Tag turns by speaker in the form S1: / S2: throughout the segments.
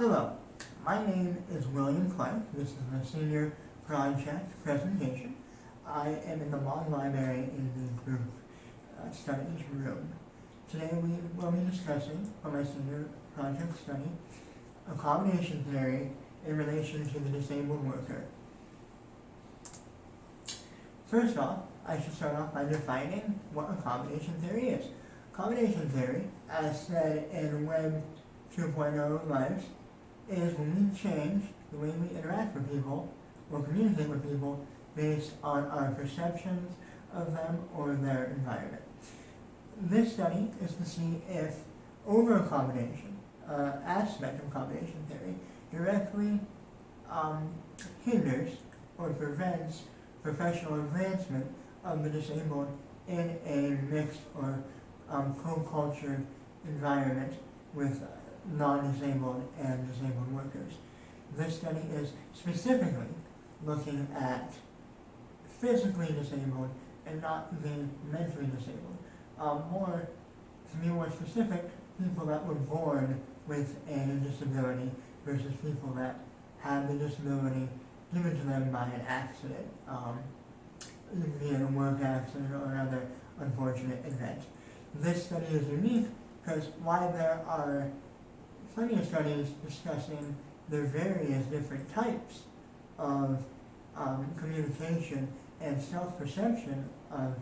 S1: Hello, my name is William Clark. This is the senior project presentation. I am in the law library in the group studies room. Today we will be discussing for my senior project study accommodation theory in relation to the disabled worker. First off, I should start off by defining what accommodation theory is. Accommodation theory, as said in Web 2.0 Lives, is when we change the way we interact with people or communicate with people based on our perceptions of them or their environment. This study is to see if over-accommodation, aspect of accommodation theory, directly hinders or prevents professional advancement of the disabled in a mixed or co-cultured environment with non-disabled and disabled workers. This study is specifically looking at physically disabled and not the mentally disabled. To be more specific, people that were born with a disability versus people that had the disability given to them by an accident, be it a work accident or another unfortunate event. This study is unique because while there are plenty of studies discussing the various different types of communication and self-perception of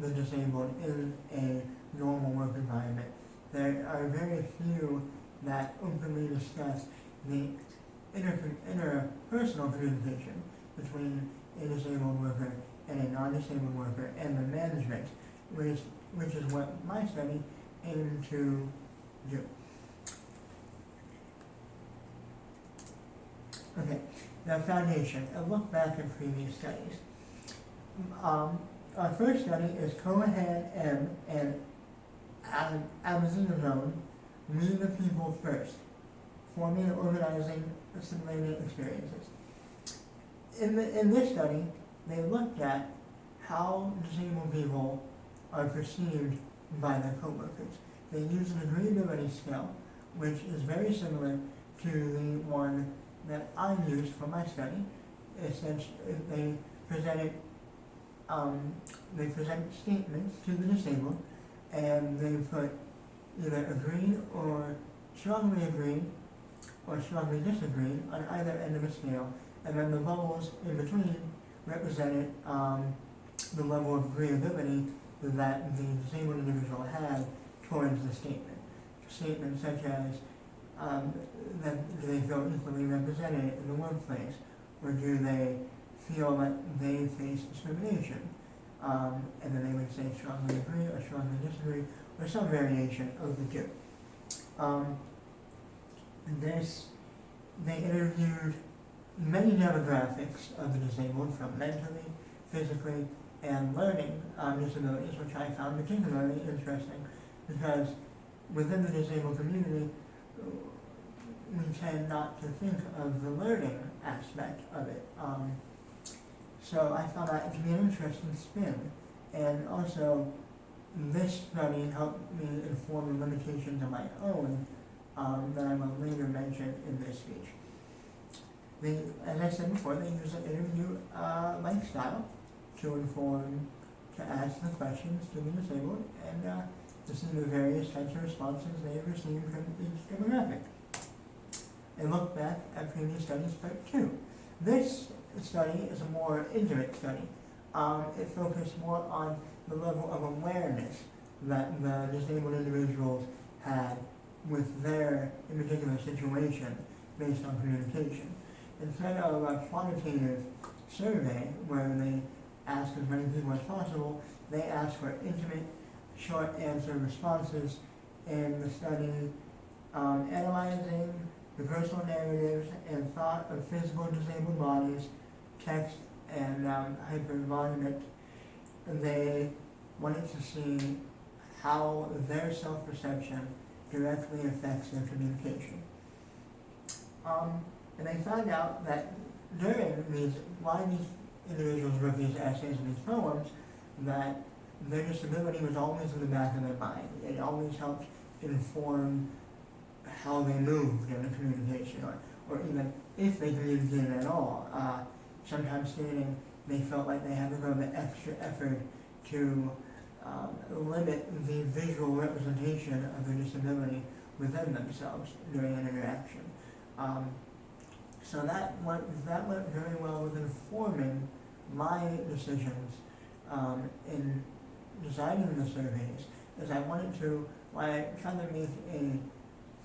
S1: the disabled in a normal work environment, there are very few that openly discuss the interpersonal communication between a disabled worker and a non-disabled worker and the management, which is what my study aimed to do. Okay, the foundation, a look back at previous studies. Our first study is Cohen M. and Abazino, We the People First, forming and organizing assimilated experiences. In this study, they looked at how disabled people are perceived by their coworkers. They used an agreeability scale, which is very similar to the one that I used for my study. Essentially, they presented statements to the disabled, and they put either agreed or strongly agreed or strongly disagreed on either end of the scale, and then the bubbles in between represented the level of agreeability that the disabled individual had towards the statement. Statements such as that do they feel equally represented in the workplace, or do they feel that they face discrimination? And then they would say strongly agree or strongly disagree, or some variation of the two. They interviewed many demographics of the disabled, from mentally, physically, and learning disabilities, which I found particularly interesting because within the disabled community, we tend not to think of the learning aspect of it. So I found that to be an interesting spin. And also, this study helped me inform the limitations of my own that I will later mention in this speech. As I said before, they use an interview-like style to ask the questions to the disabled and to see the various types of responses they have received from each demographic. And look back at previous studies, part 2. This study is a more intimate study. It focused more on the level of awareness that the disabled individuals had with their, in particular, situation based on communication. Instead of a quantitative survey where they ask as many people as possible, they ask for intimate, short answer responses in the study, analyzing the personal narratives and thought of physical disabled bodies, text, and hyper-embodiment. They wanted to see how their self-perception directly affects their communication. And they found out that while these individuals wrote these essays and these poems, that their disability was always in the back of their mind. It always helped inform how they moved in the communication, or even if they communicated at all. Sometimes stating they felt like they had to go the extra effort to limit the visual representation of their disability within themselves during an interaction. So that went very well with informing my decisions in designing the surveys, as I wanted to, when I tried to make a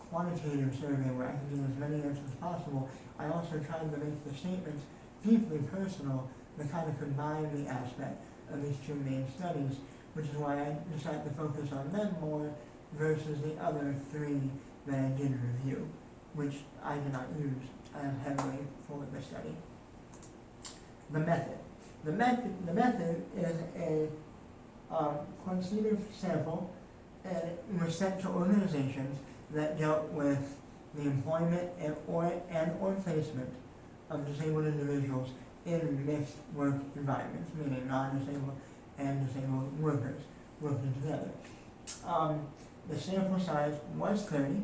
S1: quantitative survey where I could get as many answers as possible, I also tried to make the statements deeply personal to kind of combine the aspect of these two main studies, which is why I decided to focus on them more versus the other three that I did review, which I did not use as heavily for the study. The method. The method is a quantitative sample, and it was sent to organizations that dealt with the employment and or placement of disabled individuals in mixed work environments, meaning non-disabled and disabled workers working together. The sample size was 30,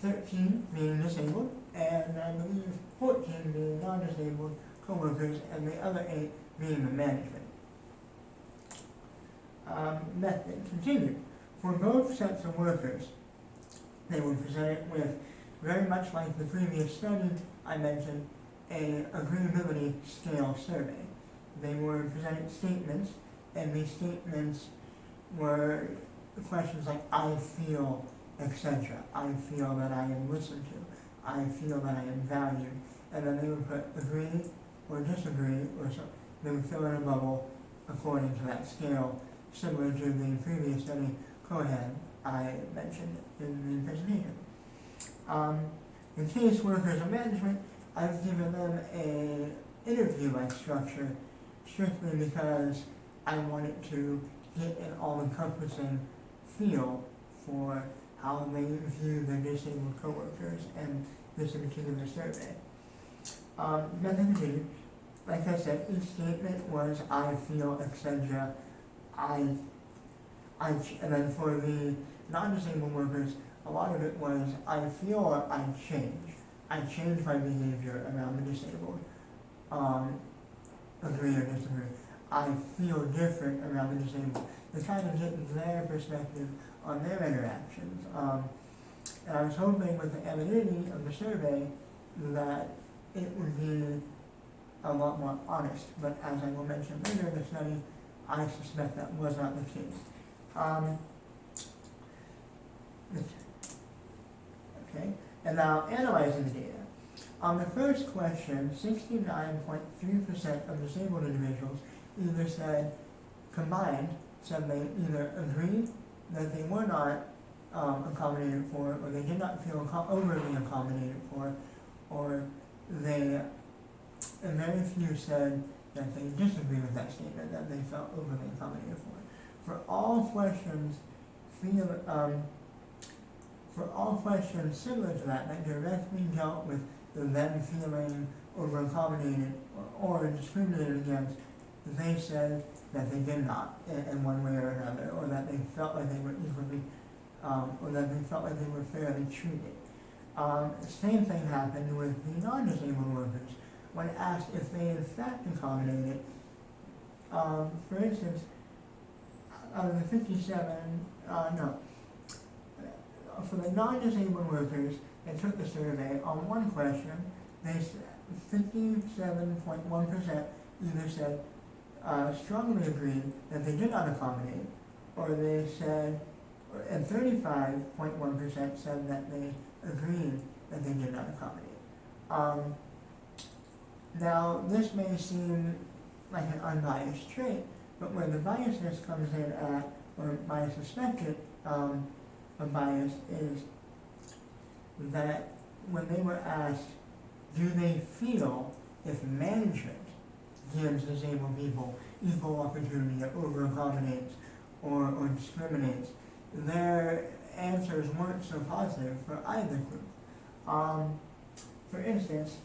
S1: 13 being disabled, and I believe 14 being non-disabled co-workers, and the other 8 being the management. Method continued. For both sets of workers, they were presented with, very much like the previous study I mentioned, a agreeability scale survey. They were presented statements, and these statements were questions like, I feel, etc. I feel that I am listened to. I feel that I am valued. And then they would put agree or disagree, or so. They would fill in a bubble according to that scale, similar to the previous study Cohen I mentioned in the presentation. In case workers and management, I've given them an interview-like structure strictly because I wanted to get an all-encompassing feel for how they view their disabled coworkers and this particular survey. Methodology, like I said, each statement was I feel, etc. And then for the non-disabled workers, a lot of it was I feel or I change. I change my behavior around the disabled. Agree or disagree. I feel different around the disabled. To kind of get their perspective on their interactions. And I was hoping with the anonymity of the survey that it would be a lot more honest, but as I will mention later in the study, I suspect that was not the case. Okay, and now analyzing the data. On the first question, 69.3% of disabled individuals either said, combined, said they either agreed that they were not accommodated for, or they did not feel overly accommodated for, or they, and very few said that they disagree with that statement, that they felt overly accommodated for. For all questions similar to that directly dealt with them feeling over accommodated or discriminated against, they said that they did not in one way or another, or that they felt like they were equally, or that they felt like they were fairly treated. Same thing happened with the non-disabled workers. When asked if they in fact accommodated, for instance, out of the 57, for the non-disabled workers that took the survey, on one question, they 57.1% either said strongly agreed that they did not accommodate, or they said, and 35.1% said that they agreed that they did not accommodate. Now, this may seem like an unbiased trait, but where the biasness comes in at, or my suspected a bias, is that when they were asked, do they feel if management gives disabled people equal opportunity or over-accommodates or discriminates, their answers weren't so positive for either group. For instance,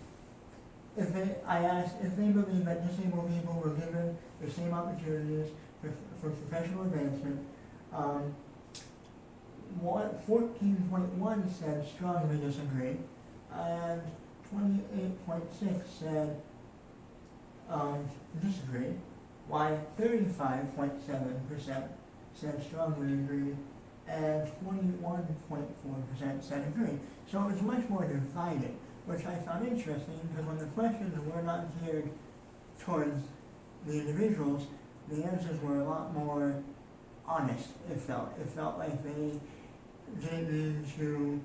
S1: I asked if they believe that disabled people were given the same opportunities for professional advancement, 14.1 said strongly disagree, and 28.6 said disagree, while 35.7% said strongly agree, and 21.4% said agree. So it was much more divided, which I found interesting because when the questions were not geared towards the individuals, the answers were a lot more honest, it felt. It felt like they didn't mean to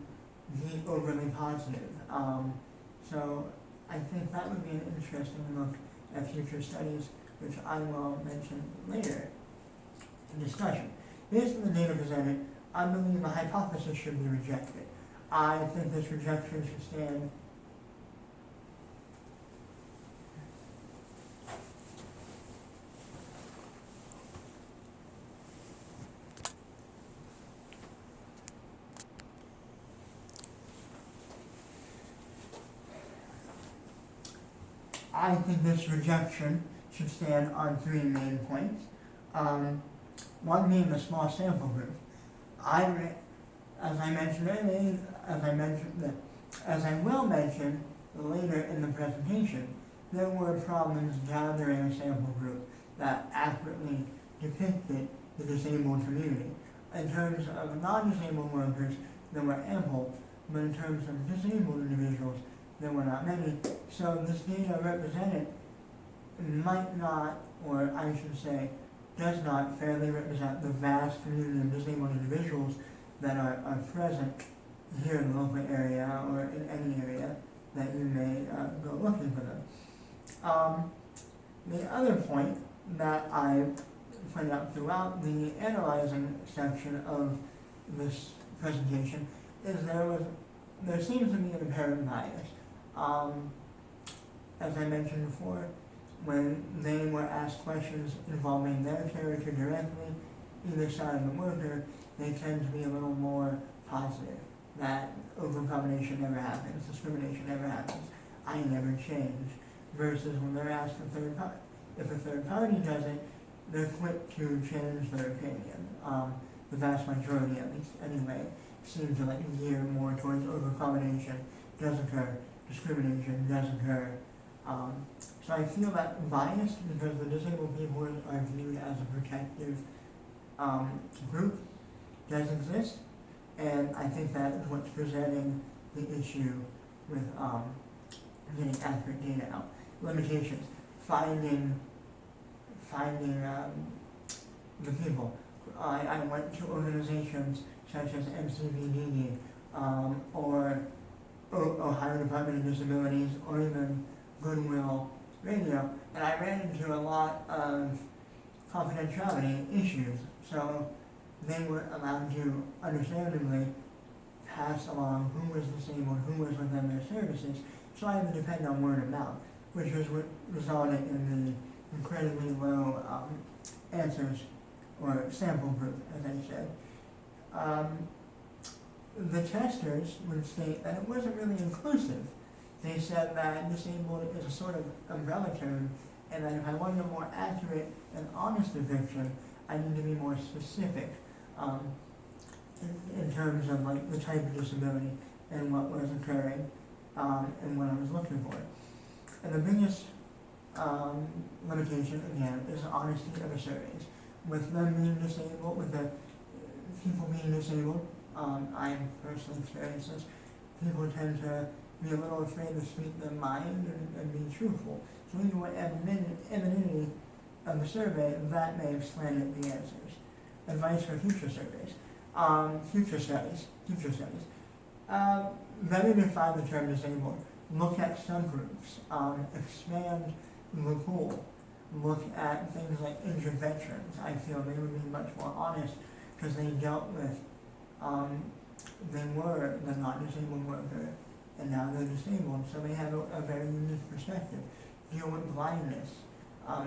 S1: be overly positive. So I think that would be an interesting look at future studies, which I will mention later in discussion. Based on the data presented, I believe the hypothesis should be rejected. I think this rejection should stand I think this rejection should stand on three main points. One being the small sample group. As I mentioned earlier, as I will mention later in the presentation, there were problems gathering a sample group that accurately depicted the disabled community. In terms of non-disabled workers, there were ample, but in terms of disabled individuals, there were not many. So this data represented might not, or I should say, does not fairly represent the vast community of disabled individuals that are present here in the local area or in any area that you may go looking for them. The other point that I pointed out throughout the analyzing section of this presentation is there seems to be an apparent bias. As I mentioned before, when they were asked questions involving their character directly, either side of the worker, they tend to be a little more positive. That overcombination never happens, discrimination never happens, I never change. Versus when they're asked if a third party does it, they're quick to change their opinion. The vast majority, at least anyway, seem to gear more towards overcombination does occur, discrimination does occur. So I feel that bias because the disabled people are viewed as a protective group does exist, and I think that is what's presenting the issue with getting accurate data out. Limitations, finding the people. I went to organizations such as MCVD or Ohio Department of Disabilities or even Goodwill Radio, and I ran into a lot of confidentiality issues. So they were allowed to understandably pass along who was disabled, who was within their services. So I had to depend on word of mouth, which was what resulted in the incredibly low answers or sample group, as I said. The testers would state that it wasn't really inclusive. They said that disabled is a sort of umbrella term, and that if I wanted a more accurate and honest depiction, I need to be more specific in terms of the type of disability and what was occurring and what I was looking for. And the biggest limitation, again, is the honesty of the surveys. With them being disabled, with the people being disabled, I personally experienced this, people tend to be a little afraid to speak their mind and be truthful. So even with anonymity of the survey, that may have slanted the answers. Advice for future surveys. Future studies. Better define the term disabled. Look at subgroups. Expand the pool. Look at things like interventions. I feel they would be much more honest because they dealt with, they were the non-disabled worker and now they're disabled, so they have a very unique perspective. Deal with blindness.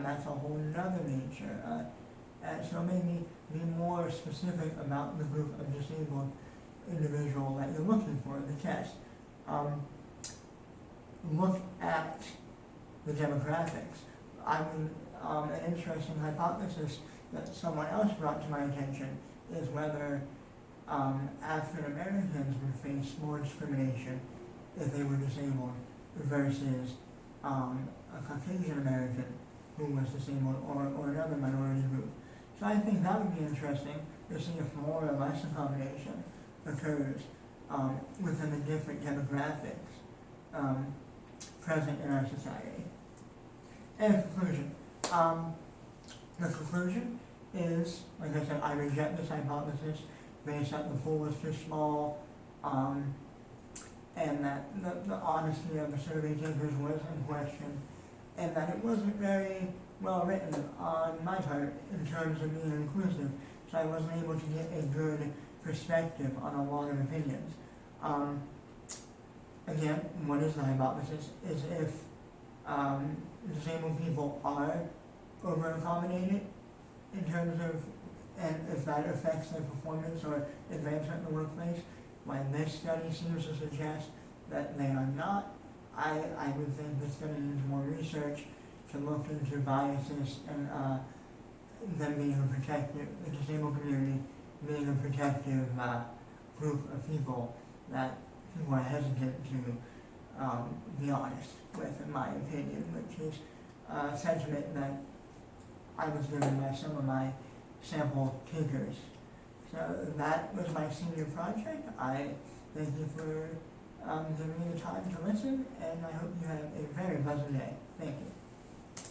S1: That's a whole nother nature. So maybe be more specific about the group of disabled individual that you're looking for in the test. Look at the demographics. An interesting hypothesis that someone else brought to my attention is whether African Americans would face more discrimination if they were disabled versus a Caucasian American who was disabled or another minority group. So I think that would be interesting to see if more or less accommodation occurs within the different demographics present in our society. And in conclusion, the conclusion is, like I said, I reject this hypothesis based that the pool was too small, and that the honesty of the survey takers was in question, and that it wasn't very well written on my part in terms of being inclusive, so I wasn't able to get a good perspective on a lot of opinions. Again, what is the hypothesis? Is if disabled people are over-accommodated in terms of, and if that affects their performance or advancement in the workplace, when this study seems to suggest that they are not, I would think this study needs more research to look into biases and them being a protective, the disabled community being a protective group of people that people are hesitant to be honest with, in my opinion, which is a sentiment that I was given by some of my sample takers. So that was my senior project. I thank you for giving me the time to listen, and I hope you have a very pleasant day. Thank you.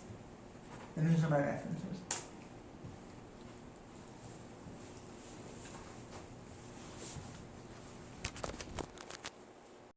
S1: And these are my references.